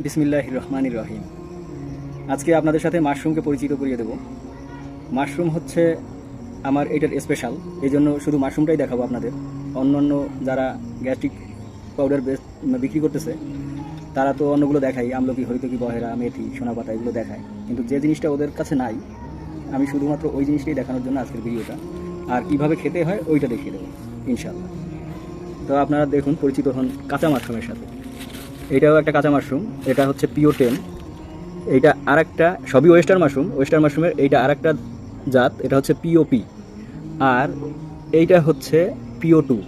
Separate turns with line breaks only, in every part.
বিসমিল্লাহির রহমানির রহিম। আজকে আপনাদের সাথে মাশরুমকে পরিচিত করিয়ে দেব। মাশরুম হচ্ছে আমার এটার স্পেশাল, এই জন্য শুধু মাশরুমটাই দেখাবো আপনাদের। অন্য যারা গ্যাস্ট্রিক পাউডার বিক্রি করতেছে তারা তো অন্যগুলো দেখায়, আমলকি, হরিতকি, বহেরা, মেথি, সোনাপাতা, এগুলো দেখায়, কিন্তু যে জিনিসটা ওদের কাছে নাই, আমি শুধুমাত্র ওই জিনিসটাই দেখানোর জন্য আজকের ভিডিওটা। আর কীভাবে খেতে হয় ওইটা দেখিয়ে দেবো ইনশাল্লাহ। তো আপনারা দেখুন, পরিচিত হন কাঁচা মাশরুমের সাথে। এটাও একটা কাঁচা মাশরুম, এটা হচ্ছে পিও 10। এইটা আর একটা, সবই ওয়েস্টার মাশরুমের এইটা আর একটা জাত, এটা হচ্ছে পিওপি। আর এইটা হচ্ছে পিও 2।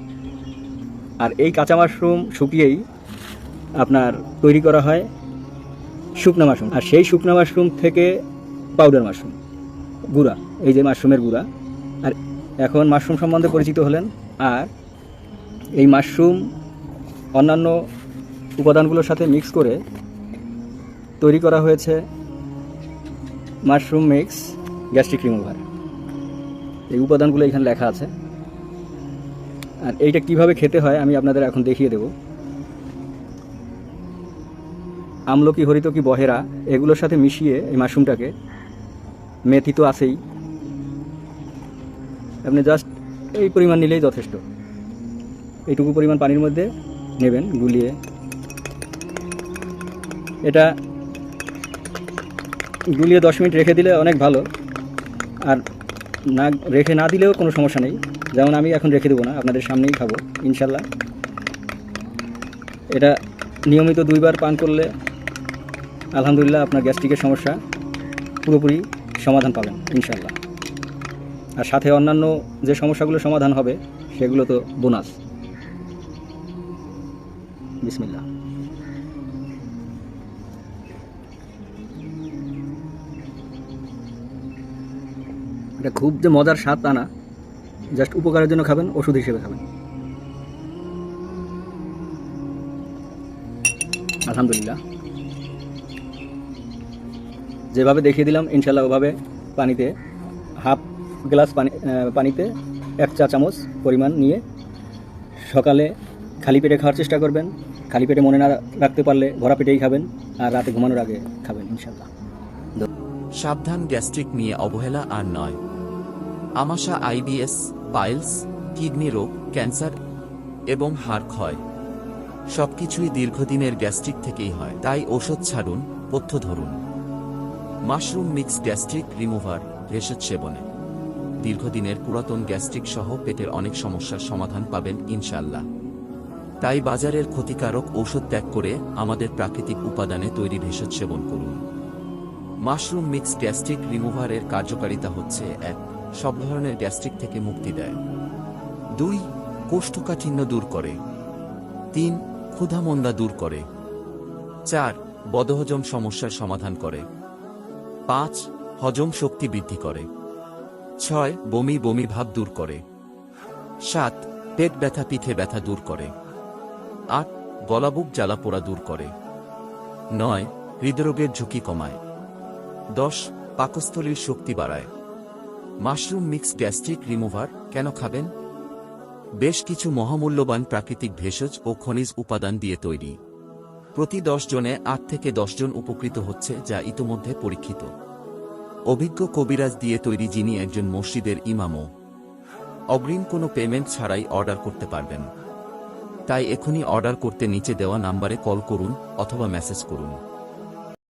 আর এই কাঁচা মাশরুম শুকিয়েই আপনার তৈরি করা হয় শুকনা মাশরুম, আর সেই শুকনা মাশরুম থেকে পাউডার মাশরুম, গুঁড়া, এই যে মাশরুমের গুঁড়া। আর এখন মাশরুম সম্বন্ধে পরিচিত হলেন। আর এই মাশরুম অন্যান্য উপাদানগুলোর সাথে মিক্স করে তৈরি করা হয়েছে মাশরুম মিক্স গ্যাস্ট্রিক রিমুভার। এই উপাদানগুলো এখানে লেখা আছে। আর এইটা কিভাবে খেতে হয় আমি আপনাদের এখন দেখিয়ে দেব। আমলকি, হরিতকি, বহেরা এগুলোর সাথে মিশিয়ে এই মাশরুমটাকে, মেথি তো আছেই, আপনি জাস্ট এই পরিমাণ নিলেই যথেষ্ট। এইটুকু পরিমাণ পানির মধ্যে নেবেন, গুলিয়ে। এটা গুলিয়ে 10 মিনিট রেখে দিলে অনেক ভালো। আর না রেখে না দিলেও কোনো সমস্যা নেই, যেমন আমি এখন রেখে দেবো না, আপনাদের সামনেই খাবো ইনশাল্লাহ। এটা নিয়মিত 2 বার পান করলে আলহামদুলিল্লাহ আপনার গ্যাস্ট্রিকের সমস্যা পুরোপুরি সমাধান পাবেন ইনশাল্লাহ। আর সাথে অন্যান্য যে সমস্যাগুলো সমাধান হবে সেগুলো তো বোনাস। বিসমিল্লাহ। এটা খুব যে মজার স্বাদ তা না, জাস্ট উপকারের জন্য খাবেন, ওষুধ হিসেবে খাবেন। আলহামদুলিল্লাহ। যেভাবে দেখিয়ে দিলাম ইনশাল্লাহ ওভাবে পানিতে, হাফ গ্লাস পানিতে 1 চা চামচ পরিমাণ নিয়ে সকালে খালি পেটে খাওয়ার চেষ্টা করবেন। খালি পেটে মনে না রাখতে পারলে ভরা পেটেই খাবেন, আর রাতে ঘুমানোর আগে খাবেন ইনশাল্লাহ।
সাবধান, গ্যাস্ট্রিক নিয়ে অবহেলা আর নয়। আমাশা, আইবিএস, পাইলস, কিডনি রোগ, ক্যান্সার এবং হাড় ক্ষয় সবকিছুই দীর্ঘদিনের গ্যাস্ট্রিক থেকেই হয়। তাই ওষুধ ছাড়ুন, পথ্য ধরুন। মাশরুম মিক্স গ্যাস্ট্রিক রিমুভার ভেষজ সেবনে দীর্ঘদিনের পুরাতন গ্যাস্ট্রিক সহ পেটের অনেক সমস্যার সমাধান পাবেন ইনশাল্লাহ। তাই বাজারের ক্ষতিকারক ঔষধ ত্যাগ করে আমাদের প্রাকৃতিক উপাদানে তৈরি ভেষজ সেবন করুন। মাশরুম মিক্স গ্যাস্ট্রিক রিমুভারের কার্যকারিতা হচ্ছে: 1. সব ধরনের গ্যাস্ট্রিক থেকে মুক্তি দেয়। 2. কোষ্ঠকাঠিন্য দূর করে। 3. ক্ষুধামন্দা দূর করে। 4. বদহজম সমস্যার সমাধান করে। 5. হজম শক্তি বৃদ্ধি করে। 6. বমি ভাব দূর করে। 7. পেট ব্যথা, পিঠে ব্যথা দূর করে। 8. গলাবুক জ্বালা পোড়া দূর করে। 9. হৃদরোগের ঝুঁকি কমায়। 10. পাকস্থলীর শক্তি বাড়ায়। মাশরুম মিক্স গ্যাস্ট্রিক রিমুভার কেন খাবেন? বেশ কিছু মহামূল্যবান প্রাকৃতিক ভেষজ ও খনিজ উপাদান দিয়ে তৈরি। প্রতি 10 জনে 8 থেকে 10 জন উপকৃত হচ্ছে, যা ইতোমধ্যে পরীক্ষিত। অভিজ্ঞ কবিরাজ দিয়ে তৈরি, যিনি একজন মসজিদের ইমামও। অগ্রিম কোনো পেমেন্ট ছাড়াই অর্ডার করতে পারবেন। তাই এখনই অর্ডার করতে নিচে দেওয়া নাম্বারে কল করুন অথবা মেসেজ করুন।